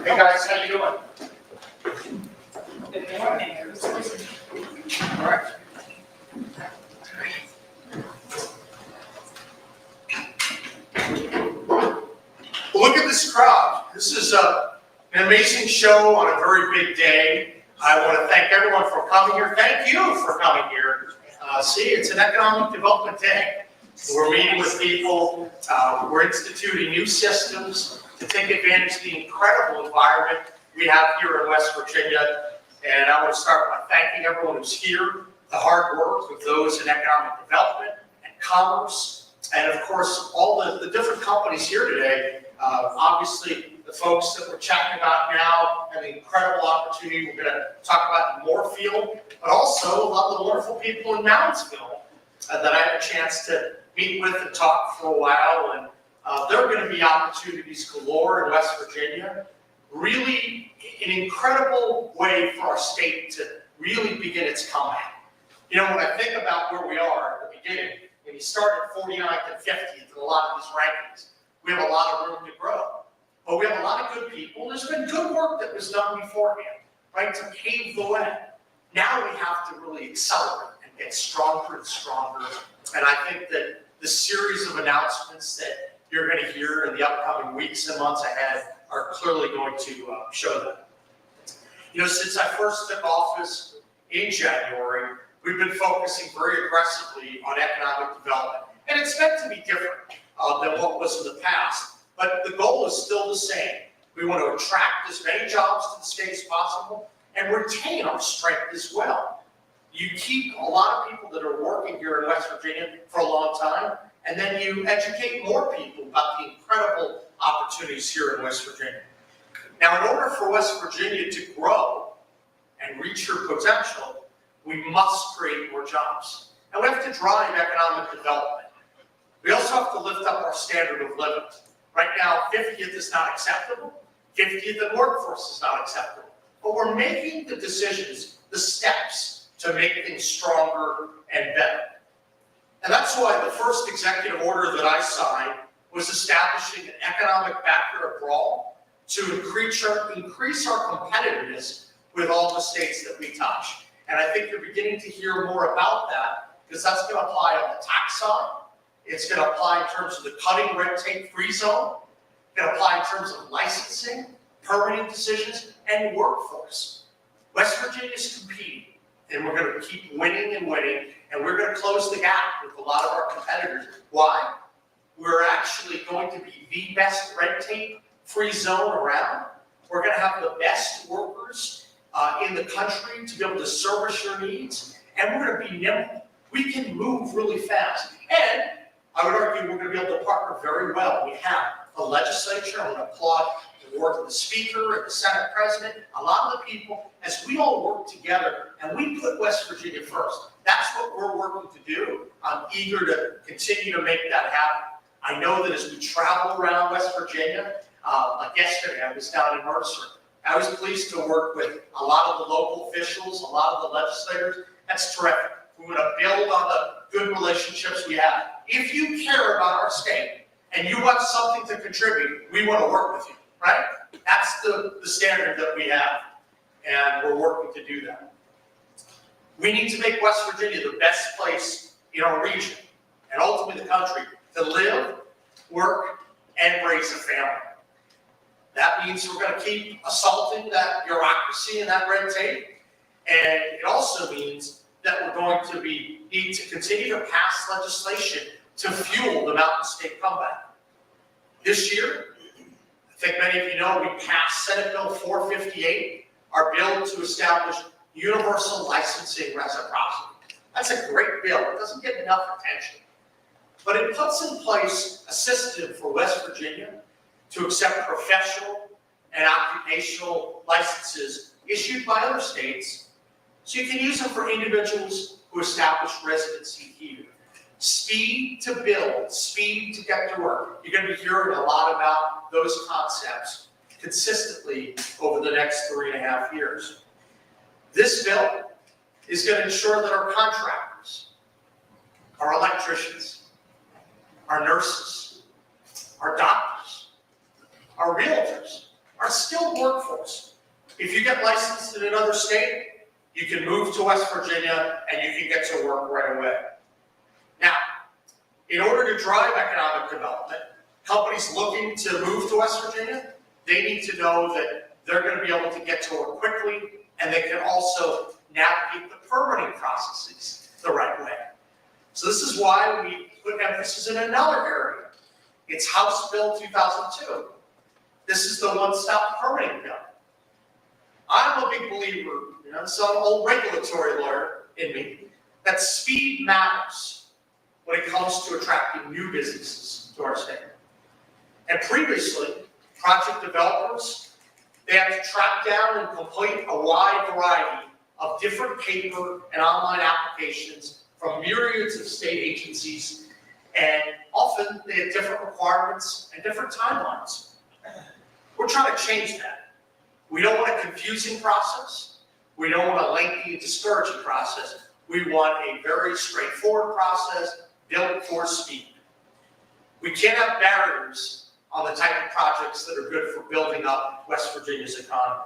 Hey guys, how you doing? Good morning. All right. Well, look at this crowd. This is an amazing show on a very big day. I want to thank everyone for coming here. Thank you for coming here. See, it's an economic development day. We're meeting with people. We're instituting new systems to take advantage of the incredible environment we have here in West Virginia. And I want to start by thanking everyone who's here, the hard work of those in economic development and commerce, and of course, all the different companies here today. Obviously, the folks that we're chatting about now have the incredible opportunity we're going to talk about in Moorfield, but also a lot of the wonderful people in Moundsville that I had a chance to meet with and talk for a while. And there are going to be opportunities galore in West Virginia. Really an incredible way for our state to really begin its comeback. You know, when I think about where we are at the beginning, when you start at 49th and 50th in a lot of these rankings, we have a lot of room to grow. But we have a lot of good people. There's been good work that was done beforehand, right, to pave the way. Now we have to really accelerate and get stronger and stronger. And I think that the series of announcements that you're going to hear in the upcoming weeks and months ahead are clearly going to show that. You know, since I first took office in January, we've been focusing very aggressively on economic development. And it's meant to be different than what was in the past. But the goal is still the same. We want to attract as many jobs to the state as possible and retain our strength as well. You keep a lot of people that are working here in West Virginia for a long time, and then you educate more people about the incredible opportunities here in West Virginia. Now, in order for West Virginia to grow and reach her potential, we must create more jobs. And we have to drive economic development. We also have to lift up our standard of living. Right now, 50th is not acceptable. 50th in workforce is not acceptable. But we're making the decisions, the steps to make things stronger and better. And that's why the first executive order that I signed was establishing an economic backyard brawl to increase our competitiveness with all the states that we touch. And I think you're beginning to hear more about that because that's going to apply on the tax side. It's going to apply in terms of the cutting red tape free zone. It's going to apply in terms of licensing, permitting decisions, and workforce. West Virginia is competing, and we're going to keep winning and winning, and we're going to close the gap with a lot of our competitors. Why? We're actually going to be the best red tape free zone around. We're going to have the best workers in the country to be able to service your needs, and we're going to be nimble. We can move really fast. And I would argue we're going to be able to partner very well. We have the legislature. I want to applaud the work of the Speaker and the Senate President, a lot of the people, as we all work together and we put West Virginia first. That's what we're working to do. I'm eager to continue to make that happen. I know that as we travel around West Virginia, like yesterday, I was down in Mercer. I was pleased to work with a lot of the local officials, a lot of the legislators. That's terrific. We want to build on the good relationships we have. If you care about our state and you want something to contribute, we want to work with you, right? That's the standard that we have, and we're working to do that. We need to make West Virginia the best place in our region and ultimately the country to live, work, and raise a family. That means we're going to keep assaulting that bureaucracy and that red tape, and it also means that we're going to need to continue to pass legislation to fuel the Mountain State comeback. This year, I think many of you know, we passed Senate Bill 458, our bill to establish universal licensing reciprocity. That's a great bill. It doesn't get enough attention. But it puts in place a system for West Virginia to accept professional and occupational licenses issued by other states, so you can use them for individuals who establish residency here. Speed to build, speed to get to work. You're going to be hearing a lot about those concepts consistently over the next 3.5 years. This bill is going to ensure that our contractors, our electricians, our nurses, our doctors, our realtors, our skilled workforce. If you get licensed in another state, you can move to West Virginia and you can get to work right away. Now, in order to drive economic development, companies looking to move to West Virginia, they need to know that they're going to be able to get to work quickly, and they can also navigate the permitting processes the right way. So this is why we put emphasis in another area. It's House Bill 2002. This is the one-stop permitting bill. I'm a big believer, some old regulatory lawyer in me, that speed matters when it comes to attracting new businesses to our state. And previously, project developers, they had to track down and complete a wide variety of different paper and online applications from myriads of state agencies, and often they had different requirements and different timelines. We're trying to change that. We don't want a confusing process. We don't want a lengthy and discouraging process. We want a very straightforward process built for speed. We can't have barriers on the type of projects that are good for building up West Virginia's economy.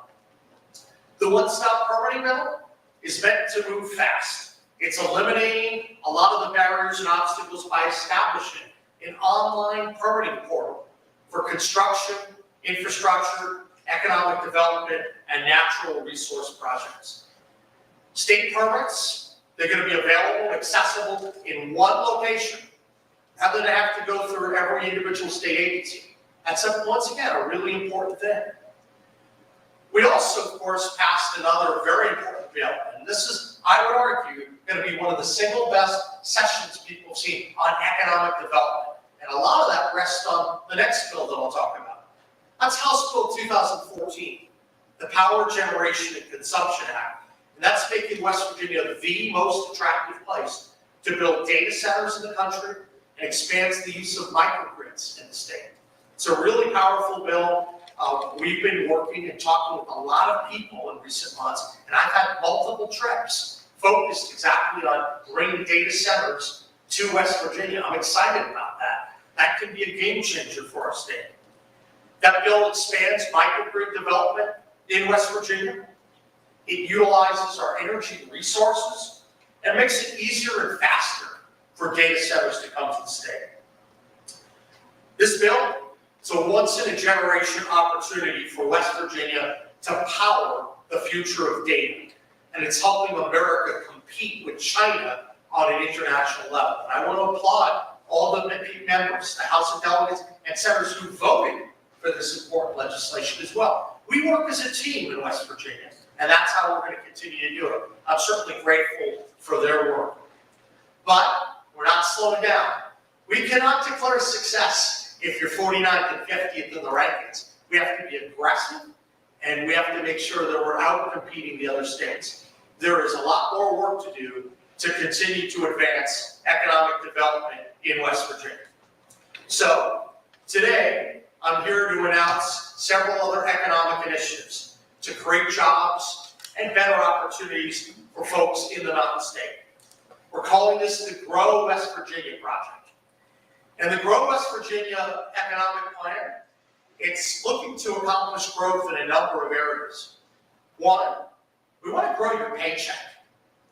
The one-stop permitting bill is meant to move fast. It's eliminating a lot of the barriers and obstacles by establishing an online permitting portal for construction, infrastructure, economic development, and natural resource projects. State permits, they're going to be available and accessible in one location, rather than have to go through every individual state agency. That's, once again, a really important thing. We also, of course, passed another very important bill, and this is, I would argue, going to be one of the single best sessions people have seen on economic development. And a lot of that rests on the next bill that I'll talk about. That's House Bill 2014, the Power Generation and Consumption Act. And that's making West Virginia the most attractive place to build data centers in the country and expands the use of microgrids in the state. It's a really powerful bill. We've been working and talking with a lot of people in recent months, and I've had multiple trips focused exactly on bringing data centers to West Virginia. I'm excited about that. That can be a game changer for our state. That bill expands microgrid development in West Virginia. It utilizes our energy resources and makes it easier and faster for data centers to come to the state. This bill is a once-in-a-generation opportunity for West Virginia to power the future of data. And it's helping America compete with China on an international level. And I want to applaud all the members, the House of Delegates, and senators who voted for this important legislation as well. We work as a team in West Virginia, and that's how we're going to continue to do it. I'm certainly grateful for their work. But we're not slowing down. We cannot declare success if you're 49th and 50th in the rankings. We have to be aggressive, and we have to make sure that we're out-competing the other states. There is a lot more work to do to continue to advance economic development in West Virginia. So today, I'm here to announce several other economic initiatives to create jobs and better opportunities for folks in the Mountain State. We're calling this the Grow West Virginia Project. And the Grow West Virginia Economic Plan, it's looking to accomplish growth in a number of areas. One, we want to grow your paycheck.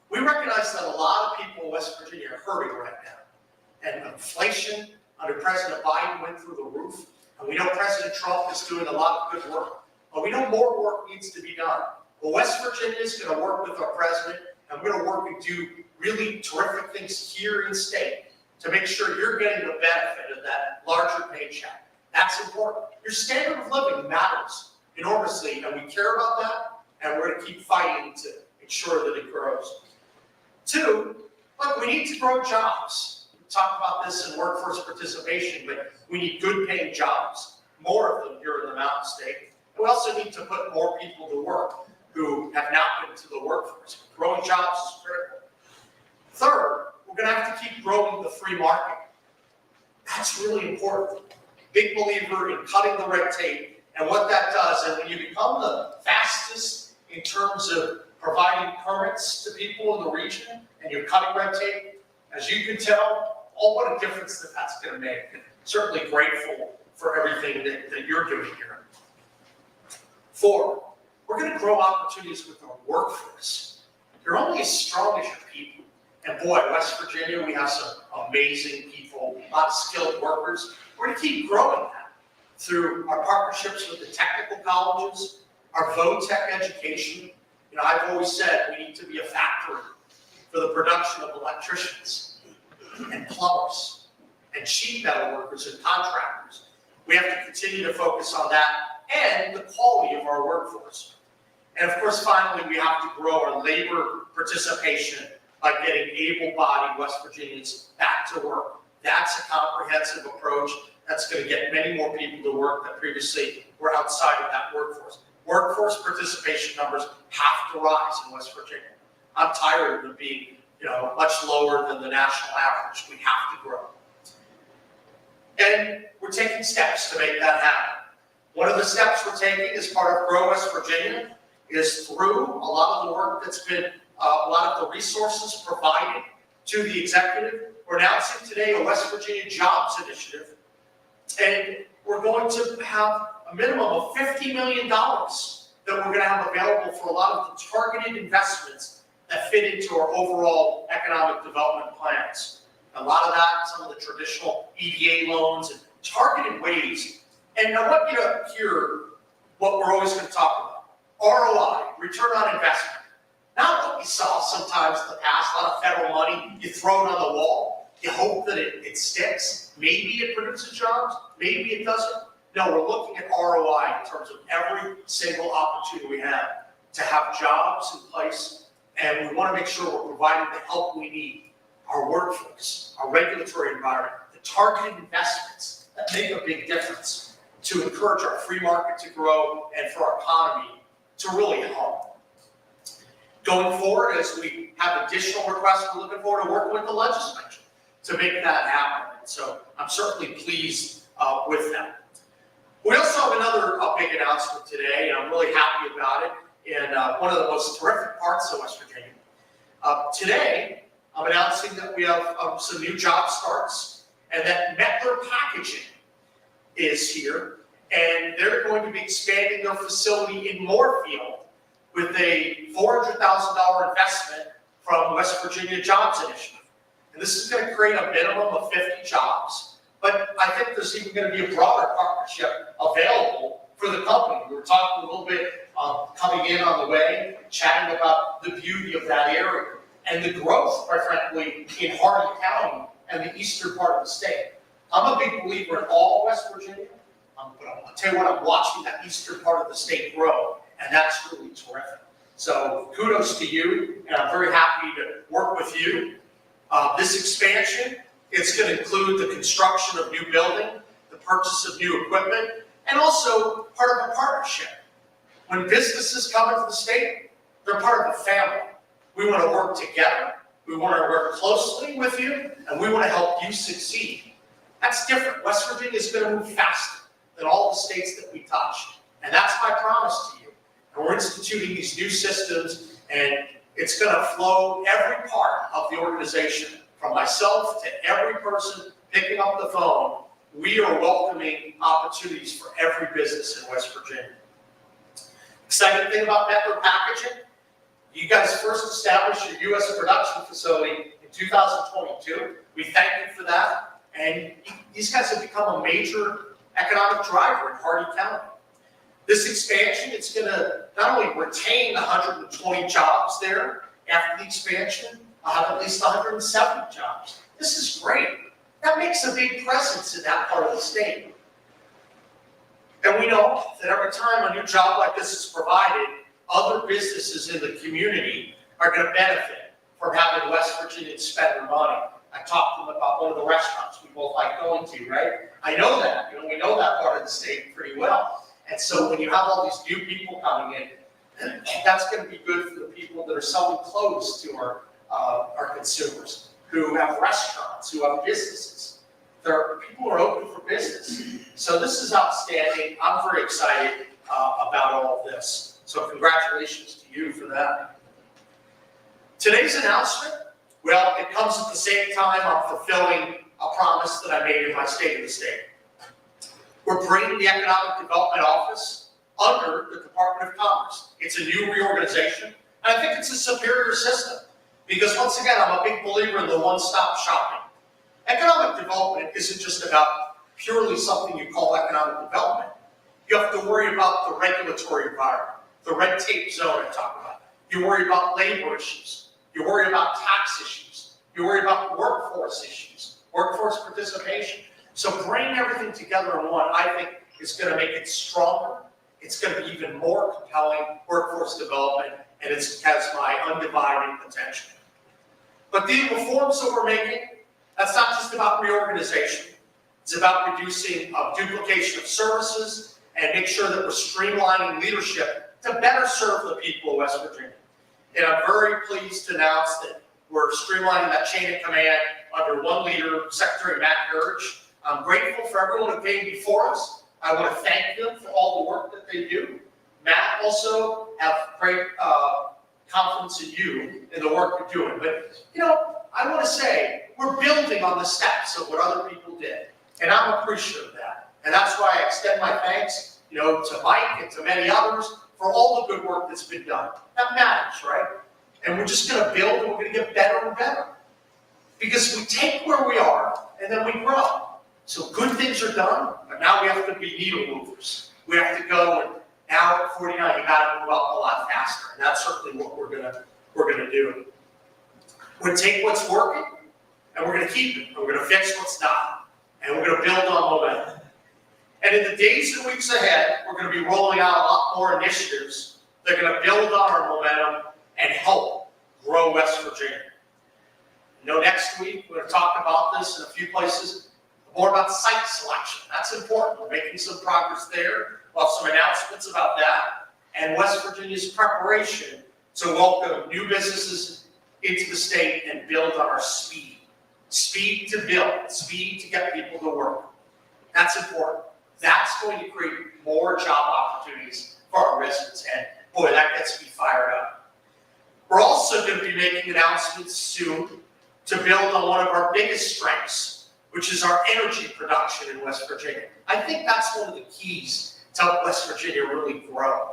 We recognize that a lot of people in West Virginia are hurting right now. And inflation under President Biden went through the roof. And we know President Trump is doing a lot of good work, but we know more work needs to be done. Well, West Virginia is going to work with our president, and we're going to work and do really terrific things here in state to make sure you're getting the benefit of that larger paycheck. That's important. Your standard of living matters enormously, and we care about that, and we're going to keep fighting to ensure that it grows. Two, look, we need to grow jobs. Talk about this in workforce participation, but we need good paying jobs, more of them here in the Mountain State. We also need to put more people to work who have not been to the workforce. Growing jobs is critical. Third, we're going to have to keep growing the free market. That's really important. Big believer in cutting the red tape and what that does. And when you become the fastest in terms of providing permits to people in the region and you're cutting red tape, as you can tell, what a difference that's going to make. Certainly grateful for everything that you're doing here. 4, we're going to grow opportunities with our workforce. You're only as strong as your people. And boy, West Virginia, we have some amazing people, a lot of skilled workers. We're going to keep growing that through our partnerships with the technical colleges, our VOTech education. You know, I've always said we need to be a factory for the production of electricians and plumbers and sheet metal workers and contractors. We have to continue to focus on that and the quality of our workforce. And of course, finally, we have to grow our labor participation by getting able-bodied West Virginians back to work. That's a comprehensive approach that's going to get many more people to work that previously were outside of that workforce. Workforce participation numbers have to rise in West Virginia. I'm tired of them being, much lower than the national average. We have to grow. And we're taking steps to make that happen. One of the steps we're taking as part of Grow West Virginia is through a lot of the work that's been, a lot of the resources provided to the executive. We're announcing today a West Virginia Jobs Initiative, and we're going to have a minimum of $50 million that we're going to have available for a lot of the targeted investments that fit into our overall economic development plans. A lot of that, some of the traditional EDA loans and targeted ways. And I want you to hear what we're always going to talk about. ROI, return on investment. Not what we saw sometimes in the past, a lot of federal money, you throw it on the wall, you hope that it sticks. Maybe it produces jobs, maybe it doesn't. No, we're looking at ROI in terms of every single opportunity we have to have jobs in place, and we want to make sure we're providing the help we need. Our workforce, our regulatory environment, the targeted investments that make a big difference to encourage our free market to grow and for our economy to really hum. Going forward, as we have additional requests, we're looking forward to working with the legislature to make that happen. And so I'm certainly pleased with that. We also have another big announcement today, and I'm really happy about it, in one of the most terrific parts of West Virginia. Today, I'm announcing that we have some new job starts, and that Mettler Packaging is here, and they're going to be expanding their facility in Moorfield with a $400,000 investment from West Virginia Jobs Initiative. And this is going to create a minimum of 50 jobs, but I think there's even going to be a broader partnership available for the company. We were talking a little bit coming in on the way, chatting about the beauty of that area and the growth, quite frankly, in Hardee County and the eastern part of the state. I'm a big believer in all West Virginia, but I'll tell you what, I'm watching that eastern part of the state grow, and that's really terrific. So kudos to you, and I'm very happy to work with you. This expansion, it's going to include the construction of new building, the purchase of new equipment, and also part of a partnership. When businesses come into the state, they're part of the family. We want to work together, we want to work closely with you, and we want to help you succeed. That's different. West Virginia is going to move faster than all the states that we touch. And that's my promise to you. And we're instituting these new systems, and it's going to flow every part of the organization, from myself to every person picking up the phone. We are welcoming opportunities for every business in West Virginia. Exciting thing about Mettler Packaging, you guys first established your U.S. production facility in 2022. We thank you for that. And these guys have become a major economic driver in Hardee County. This expansion, it's going to not only retain 120 jobs there after the expansion, I'll have at least 170 jobs. This is great. That makes a big presence in that part of the state. And we know that every time a new job like this is provided, other businesses in the community are going to benefit from having West Virginians spend their money. I talked to them about one of the restaurants we both like going to, right? I know that, we know that part of the state pretty well. And so when you have all these new people coming in, that's going to be good for the people that are selling clothes to our consumers, who have restaurants, who have businesses. People who are open for business. So this is outstanding. I'm very excited about all of this. So congratulations to you for that. Today's announcement, well, it comes at the same time I'm fulfilling a promise that I made in my State of the State. We're bringing the Economic Development Office under the Department of Commerce. It's a new reorganization, and I think it's a superior system. Because once again, I'm a big believer in the one-stop shopping. Economic development isn't just about purely something you call economic development. You have to worry about the regulatory environment, the red tape zone I talk about. You worry about labor issues. You worry about tax issues. You worry about workforce issues, workforce participation. So bringing everything together in one, I think, is going to make it stronger. It's going to be even more compelling workforce development, and it has my undivided attention. But the reforms that we're making, that's not just about reorganization. It's about reducing duplication of services and make sure that we're streamlining leadership to better serve the people of West Virginia. And I'm very pleased to announce that we're streamlining that chain of command under one leader, Secretary Matt Herage. I'm grateful for everyone who came before us. I want to thank them for all the work that they do. Matt also have great confidence in you in the work you're doing. But, you know, I want to say we're building on the steps of what other people did. And I'm appreciative of that. And that's why I extend my thanks, you know, to Mike and to many others for all the good work that's been done. That matters, right? And we're just going to build and we're going to get better and better. Because we take where we are and then we grow. So good things are done, but now we have to be needle movers. We have to go, and now at 49, you got to move up a lot faster. And that's certainly what we're gonna do. We're gonna take what's working and we're gonna keep it. And we're gonna fix what's not. And we're gonna build on momentum. And in the days and weeks ahead, we're gonna be rolling out a lot more initiatives that are gonna build on our momentum and help grow West Virginia. You know, next week, we're gonna talk about this in a few places, more about site selection. That's important. We're making some progress there. We'll have some announcements about that. And West Virginia's preparation to welcome new businesses into the state and build on our speed. Speed to build, speed to get people to work. That's important. That's going to create more job opportunities for our residents. And boy, that gets me fired up. We're also going to be making announcements soon to build on one of our biggest strengths, which is our energy production in West Virginia. I think that's one of the keys to help West Virginia really grow.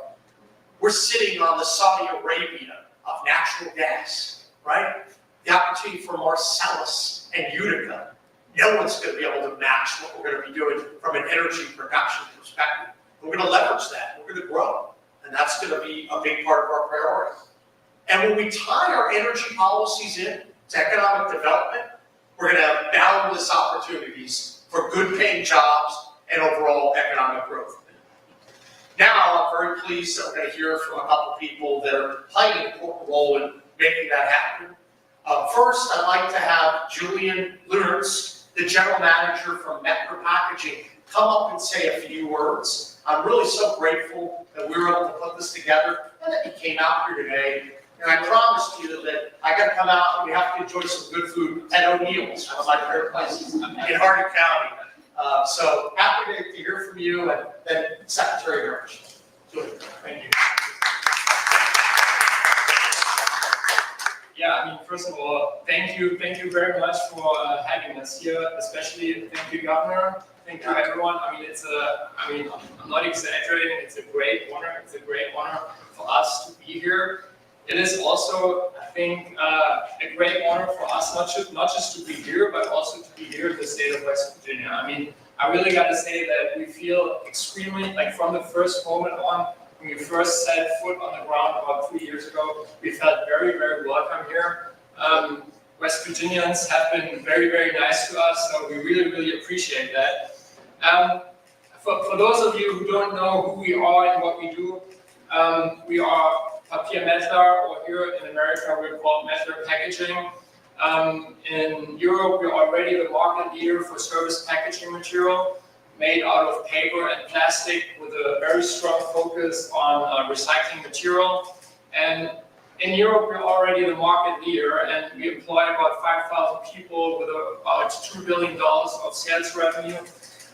We're sitting on the Saudi Arabia of natural gas, right? The opportunity for Marcellus and Utica. No one's going to be able to match what we're going to be doing from an energy production perspective. We're going to leverage that. We're going to grow. And that's going to be a big part of our priority. And when we tie our energy policies in to economic development, we're going to have boundless opportunities for good paying jobs and overall economic growth. Now, I'm very pleased that we're going to hear from a couple of people that are playing an important role in making that happen. First, I'd like to have Julian Luton, the general manager from Metro Packaging, come up and say a few words. I'm really so grateful that we were able to put this together and that you came out here today. And I promised you that I got to come out and we have to enjoy some good food at O'Neill's, one of my favorite places in Hardin County. So happy to hear from you, and then Secretary Herage. Thank you. Yeah, I mean, first of all, thank you very much for having us here. Especially, thank you, Governor. Thank you, everyone. I mean, I'm not exaggerating. It's a great honor. It's a great honor for us to be here. It is also, I think, a great honor for us not just to be here, but also to be here in the state of West Virginia. I mean, I really got to say that we feel extremely, like from the first moment on, when we first set foot on the ground about 3 years ago, we felt very, very welcome here. West Virginians have been very, very nice to us, so we really, really appreciate that. For those of you who don't know who we are and what we do, we are Papier Metler, or here in America we're called Metler Packaging. In Europe, we're already the market leader for service packaging material made out of paper and plastic with a very strong focus on recycling material. And in Europe, we're already the market leader, and we employ about 5,000 people with about $2 billion of sales revenue,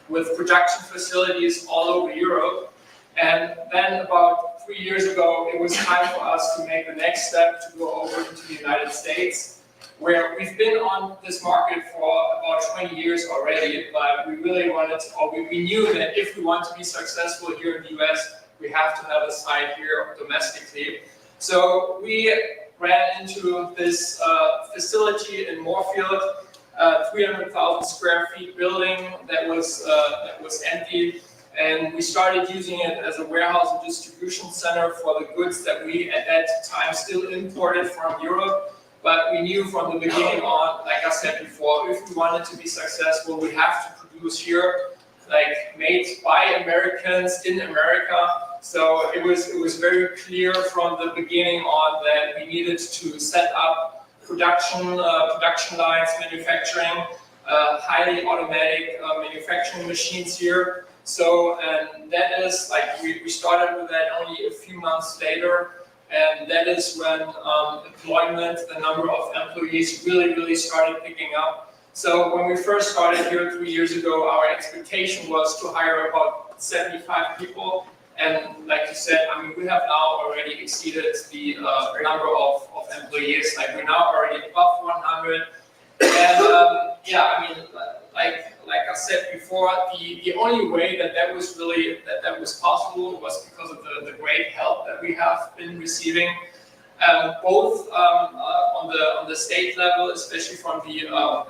with production facilities all over Europe. And then about 3 years ago, it was time for us to make the next step to go over into the United States, where we've been on this market for about 20 years already, but we really wanted to, or we knew that if we want to be successful here in the US, we have to have a site here domestically. So we ran into this facility in Moorfield, 300,000 square feet building that was empty, and we started using it as a warehouse and distribution center for the goods that we at that time still imported from Europe. But we knew from the beginning on, like I said before, if we wanted to be successful, we have to produce here, like made by Americans in America. So it was very clear from the beginning on that we needed to set up production lines, manufacturing, highly automatic manufacturing machines here. So, and that is like, we started with that only a few months later. And that is when employment, the number of employees really started picking up. So when we first started here 3 years ago, our expectation was to hire about 75 people. And like you said, I mean, we have now already exceeded the number of employees. Like we're now already above 100. And yeah, I mean, like I said before, the only way that was really that was possible was because of the great help that we have been receiving, both on the state level, especially from the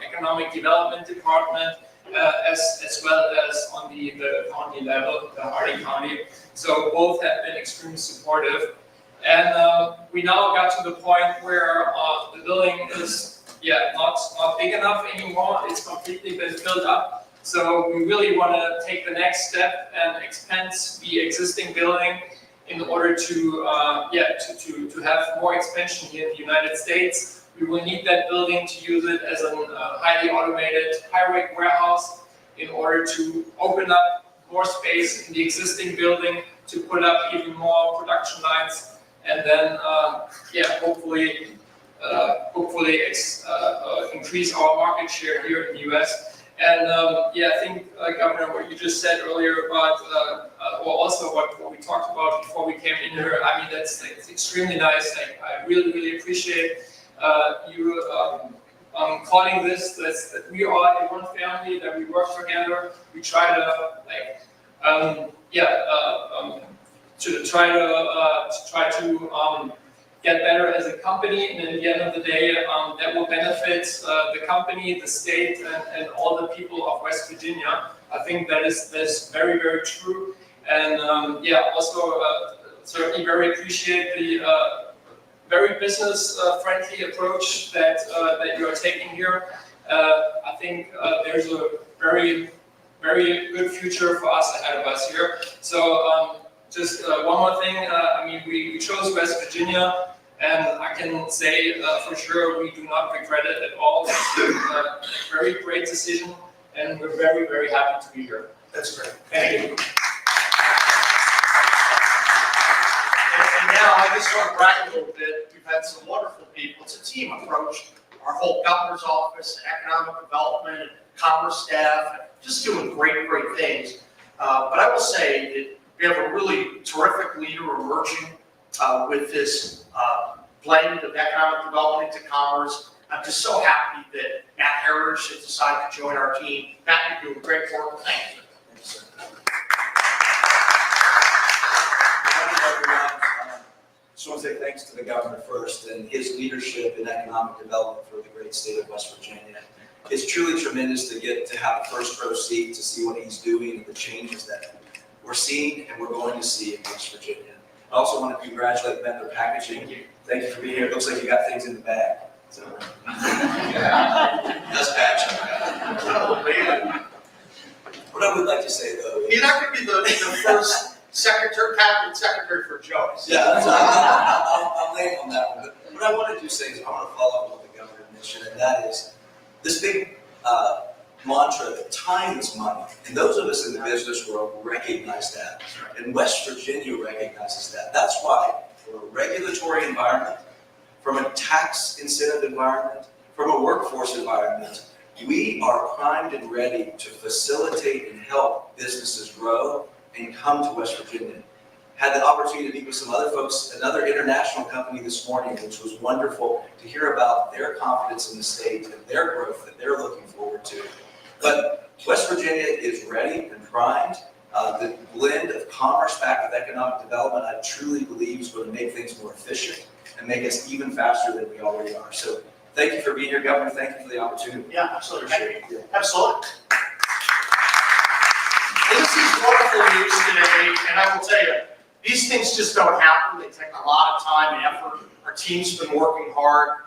economic development department, as well as on the county level, the Harding County. So both have been extremely supportive, and we now got to the point where the building is not big enough anymore. It's completely been filled up. So we really want to take the next step and expand the existing building in order to have more expansion here in the United States. We will need that building to use it as a highly automated high-rate warehouse in order to open up more space in the existing building to put up even more production lines, and then hopefully increase our market share here in the US. And I think, Governor, what you just said earlier about, or also what we talked about before we came in here, I mean, it's extremely nice. I really appreciate you calling this that we are one family, that we work together. We try to get better as a company, and at the end of the day, that will benefit the company, the state, and all the people of West Virginia. I think that's very true, and also certainly very appreciate the very business-friendly approach that you are taking here. I think there's a very good future for us ahead of us here. So just one more thing, I mean, we chose West Virginia, and I can say for sure we do not regret it at all. It's a very great decision, and we're very happy to be here. That's great. Thank you. And now I just want to brag a little bit. We've had some wonderful people. It's a team approach. Our whole governor's office, economic development, commerce staff, just doing great things. But I will say that we have a really terrific leader emerging with this blend of economic development to commerce. I'm just so happy that Matt Herage has decided to join our team. Matt, you're doing great work. Thank you. Just want to say thanks to the governor first and his leadership in economic development for the great state of West Virginia. It's truly tremendous to get to have a first row seat to see what he's doing and the changes that we're seeing and we're going to see in West Virginia. I also want to congratulate Vendor Packaging. Thank you for being here. It looks like you got things in the bag. So, that's patching. Oh, man. What I would like to say though, You're not going to be the first cabinet secretary for jokes. yeah, I'll land on that one. But what I want to do say is I want to follow up what the governor mentioned, and that is this big mantra that time is money. And those of us in the business world recognize that. And West Virginia recognizes that. That's why from a regulatory environment, from a tax incentive environment, from a workforce environment, we are primed and ready to facilitate and help businesses grow and come to West Virginia. Had the opportunity to meet with some other folks, another international company this morning, which was wonderful to hear about their confidence in the state and their growth that they're looking forward to. But West Virginia is ready and primed, The blend of commerce back with economic development, I truly believe is going to make things more efficient and make us even faster than we already are. So thank you for being here, Governor. Thank you for the opportunity. Yeah, absolutely. Appreciate it. Absolutely. Well, this is wonderful news today, and I will tell you, these things just don't happen. They take a lot of time and effort. Our team's been working hard.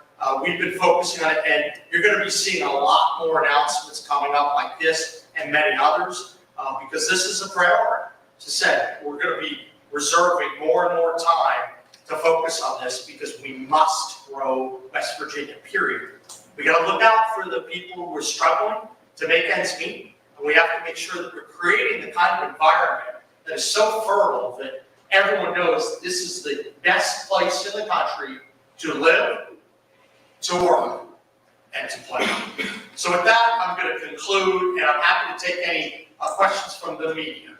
We've been focusing on it, and you're going to be seeing a lot more announcements coming up like this and many others, because this is a priority. As I said, we're going to be reserving more and more time to focus on this because we must grow West Virginia, period. We got to look out for the people who are struggling to make ends meet, and we have to make sure that we're creating the kind of environment that is so fertile that everyone knows this is the best place in the country to live, to work, and to play. So with that, I'm going to conclude, and I'm happy to take any questions from the media.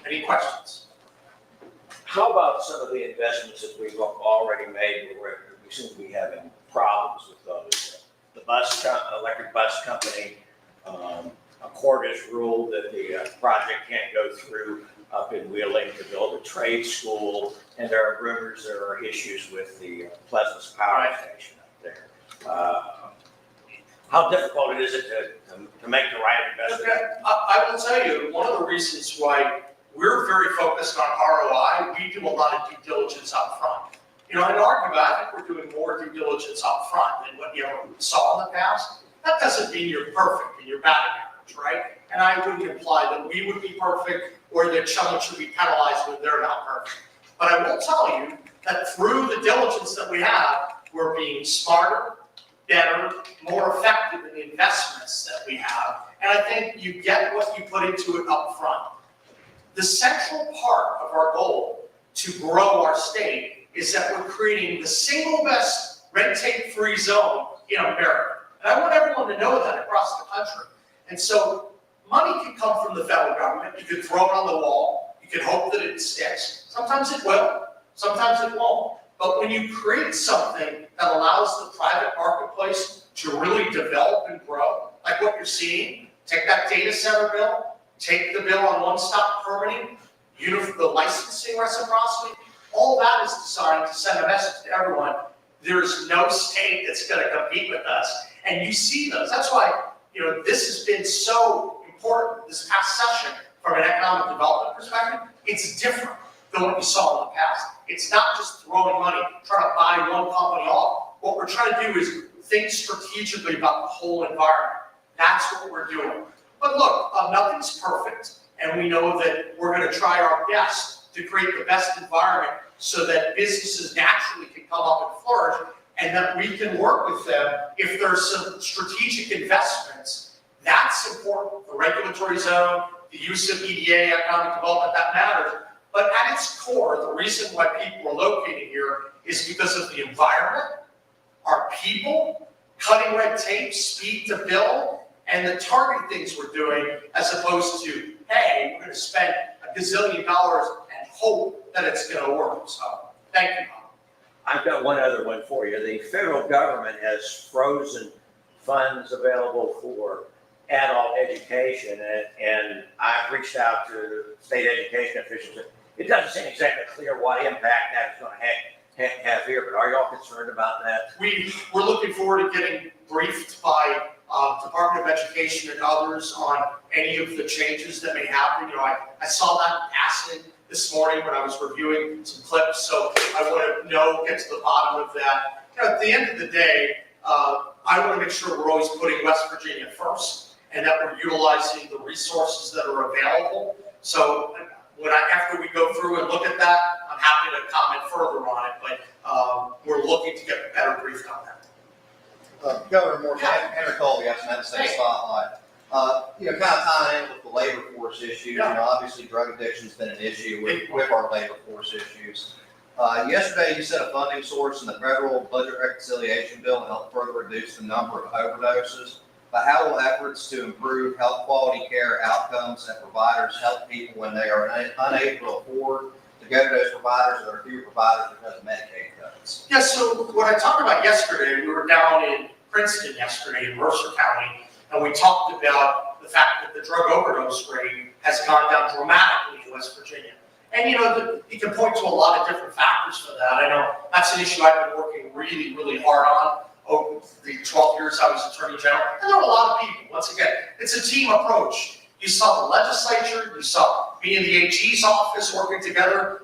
Any questions? How about some of the investments that we've already made, where we seem to be having problems with those? The electric bus company, a court has ruled that the project can't go through up in Wheeling to build a trade school, and there are rumors there are issues with the Pleasance Power Station up there. How difficult is it to make the right investment? Okay. I will tell you, one of the reasons why we're very focused on ROI, we do a lot of due diligence up front. You know, in argument, I think we're doing more due diligence up front than what you ever saw in the past. That doesn't mean you're perfect and you're batting average, right? And I wouldn't imply that we would be perfect or that someone should be penalized when they're not perfect. But I will tell you that through the diligence that we have, we're being smarter, better, more effective in the investments that we have. And I think you get what you put into it up front. The central part of our goal to grow our state is that we're creating the single best red tape-free zone in America. And I want everyone to know that across the country. And so money can come from the federal government. You could throw it on the wall. You can hope that it sticks. Sometimes it will. Sometimes it won't. But when you create something that allows the private marketplace to really develop and grow, like what you're seeing, take that data center bill, take the bill on one-stop permitting, the licensing reciprocity, all that is designed to send a message to everyone. There's no state that's going to compete with us. And you see those. That's why, you know, this has been so important this past session from an economic development perspective. It's different than what we saw in the past. It's not just throwing money, trying to buy one company off. What we're trying to do is think strategically about the whole environment. That's what we're doing. But look, nothing's perfect, and we know that we're going to try our best to create the best environment so that businesses naturally can come up and flourish, and that we can work with them if there's some strategic investments. That's important. The regulatory zone, the use of EDA, economic development, that matters. But at its core, the reason why people are located here is because of the environment, our people, cutting red tape, speed to build, and the target things we're doing, as opposed to, hey, we're going to spend $1 gazillion and hope that it's going to work. So, thank you, Bob. I've got one other one for you. The federal government has frozen funds available for adult education, and I've reached out to state education officials. It doesn't seem exactly clear what impact that is going to have here, but are y'all concerned about that? We're looking forward to getting briefed by Department of Education and others on any of the changes that may happen. You know, I saw that passing this morning when I was reviewing some clips, so I want to get to the bottom of that. You know, at the end of the day, I want to make sure we're always putting West Virginia first, and that we're utilizing the resources that are available. So after we go through and look at that, I'm happy to comment further on it, but we're looking to get better briefed on that. Governor Morrisey, Henry Colby, got some state spotlight. You know, kind of tying in with the labor force issues. You know, obviously drug addiction's been an issue with our labor force issues. Yesterday, you set a funding source in the federal budget reconciliation bill to help further reduce the number of overdoses. But how will efforts to improve health quality care outcomes that providers help people when they are unable to afford to go to those providers, or there are fewer providers because of Medicaid cuts? Yeah, so what I talked about yesterday, we were down in Princeton yesterday in Mercer County, and we talked about the fact that the drug overdose rate has gone down dramatically in West Virginia. And you can point to a lot of different factors for that. I know that's an issue I've been working really, really hard on over the 12 years I was Attorney General. And there were a lot of people. Once again, it's a team approach. You saw the legislature, you saw me in the AG's office working together,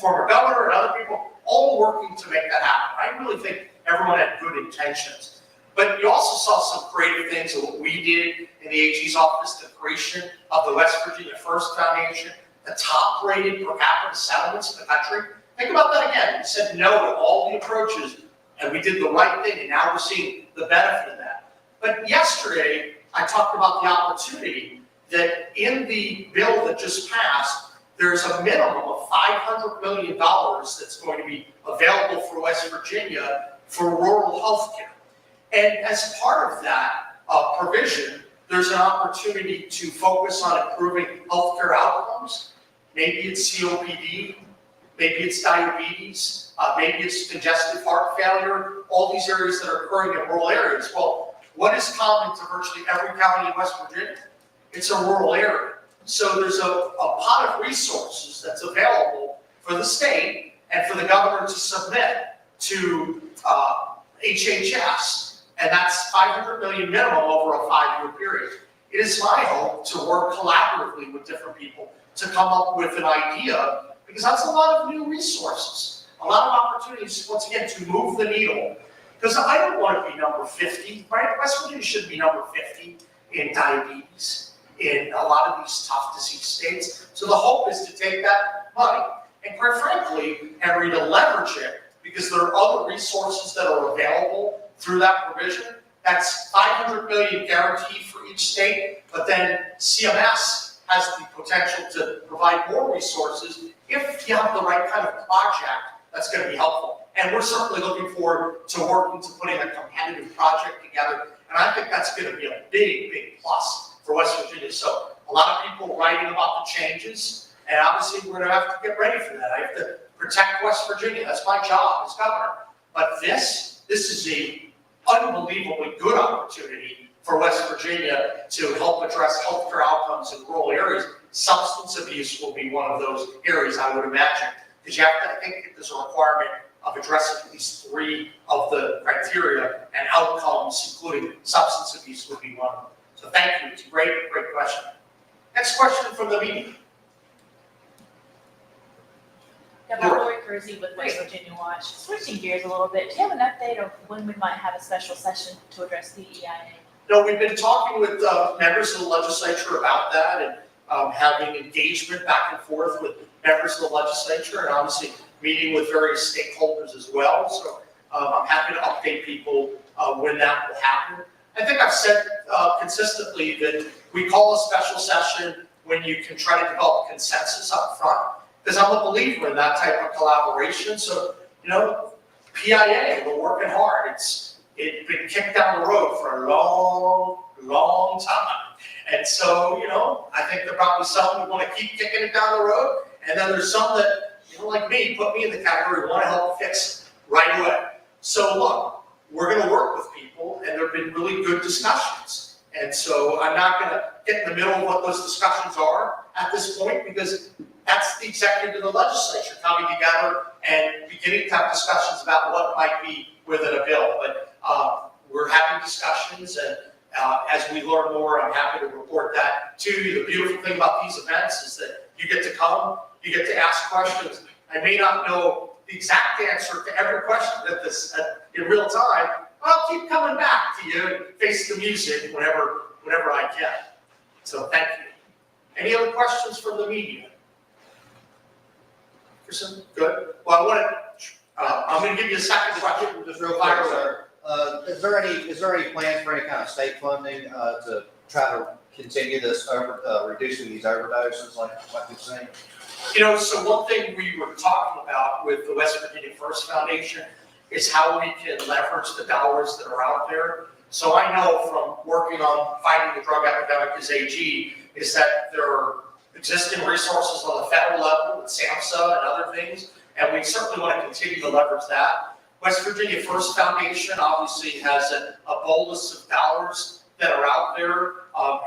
former governor and other people, all working to make that happen. I really think everyone had good intentions. But you also saw some creative things of what we did in the AG's office, the creation of the West Virginia First Foundation, the top-rated per capita settlements in the country. Think about that again. We said no to all the approaches, and we did the right thing, and now we're seeing the benefit of that. But yesterday, I talked about the opportunity that in the bill that just passed, there's a minimum of $500 million that's going to be available for West Virginia for rural health care. And as part of that provision, there's an opportunity to focus on improving healthcare outcomes. Maybe it's COPD, maybe it's diabetes, maybe it's congestive heart failure, all these areas that are occurring in rural areas. Well, what is common to virtually every county in West Virginia? It's a rural area. So there's a pot of resources that's available for the state and for the governor to submit to HHS, and that's $500 million minimum over a 5-year period. It is my hope to work collaboratively with different people to come up with an idea, because that's a lot of new resources, a lot of opportunities, once again, to move the needle. Because I don't want to be number 50, right? West Virginia should be number 50 in diabetes, in a lot of these tough disease states. So the hope is to take that money and, quite frankly, Henry, to leverage it, because there are other resources that are available through that provision. That's $500 million guaranteed for each state, but then CMS has the potential to provide more resources if you have the right kind of project that's going to be helpful. And we're certainly looking forward to working to putting a competitive project together, and I think that's going to be a big, big plus for West Virginia. So a lot of people writing about the changes, and obviously we're going to have to get ready for that. I have to protect West Virginia. That's my job as governor. But this is a unbelievably good opportunity for West Virginia to help address healthcare outcomes in rural areas. Substance abuse will be one of those areas, I would imagine, because you have to, I think there's a requirement of addressing at least 3 of the criteria, and outcomes, including substance abuse, would be one of them. So thank you. It's a great, great question. Next question from the media. Yeah, Lori Kersey with West Virginia Watch. Switching gears a little bit, do you have an update of when we might have a special session to address the EIA? No, we've been talking with members of the legislature about that, and having engagement back and forth with members of the legislature, and obviously meeting with various stakeholders as well. So I'm happy to update people when that will happen. I think I've said consistently that we call a special session when you can try to develop consensus up front, because I'm a believer in that type of collaboration. So, PIA, we're working hard. It's been kicked down the road for a long, long time. And so, I think there are probably some who want to keep kicking it down the road. And then there's some that, like me, put me in the category, want to help fix right away. So look, we're going to work with people, and there have been really good discussions. And so I'm not going to get in the middle of what those discussions are at this point, because that's the executive and the legislature coming together and beginning to have discussions about what might be within a bill. But we're having discussions, and as we learn more, I'm happy to report that to you. The beautiful thing about these events is that you get to come, you get to ask questions. I may not know the exact answer to every question in real time, but I'll keep coming back to you and face the music whenever I can. So thank you. Any other questions from the media? Good. Well, I'm going to give you a second question. Just real quick, sir. Is there any plans for any kind of state funding to try to continue this reducing these overdoses like we've seen? So one thing we were talking about with the West Virginia First Foundation is how we can leverage the dollars that are out there. So I know from working on fighting the drug epidemic as AG is that there are existing resources on the federal level with SAMHSA and other things, and we certainly want to continue to leverage that. West Virginia First Foundation obviously has a bolus of dollars that are out there,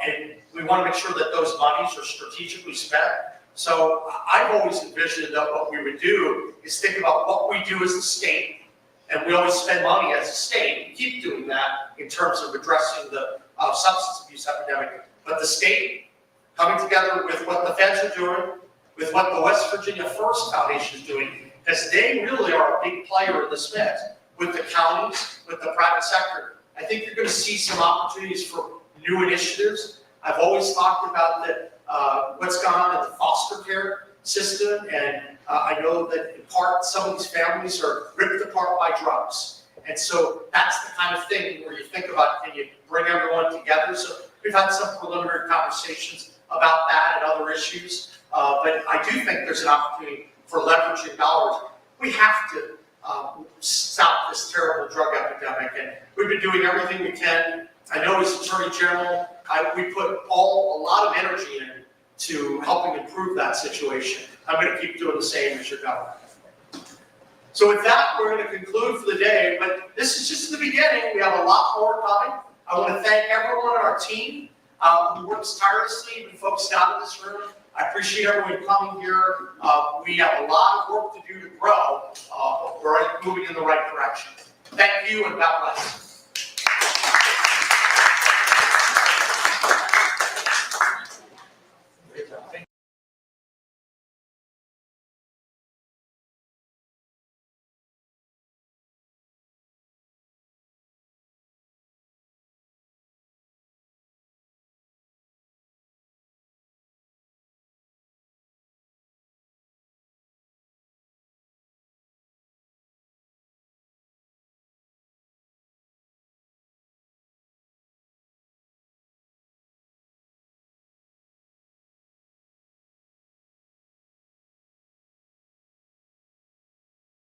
and we want to make sure that those monies are strategically spent. So I've always envisioned that what we would do is think about what we do as a state, and we always spend money as a state, we keep doing that in terms of addressing the substance abuse epidemic. But the state coming together with what the feds are doing, with what the West Virginia First Foundation is doing, because they really are a big player in this mix, with the counties, with the private sector. I think you're going to see some opportunities for new initiatives. I've always talked about what's gone on in the foster care system, and I know that in part some of these families are ripped apart by drugs. And so that's the kind of thing where you think about, can you bring everyone together? So we've had some preliminary conversations about that and other issues, but I do think there's an opportunity for leveraging dollars. We have to stop this terrible drug epidemic, and we've been doing everything we can. I know as Attorney General, we put a lot of energy in to helping improve that situation. I'm going to keep doing the same as your government. So with that, we're going to conclude for the day, but this is just the beginning. We have a lot more coming. I want to thank everyone on our team who works tirelessly, even folks out of this room. I appreciate everyone coming here. We have a lot of work to do to grow, but we're moving in the right direction. Thank you, and God bless.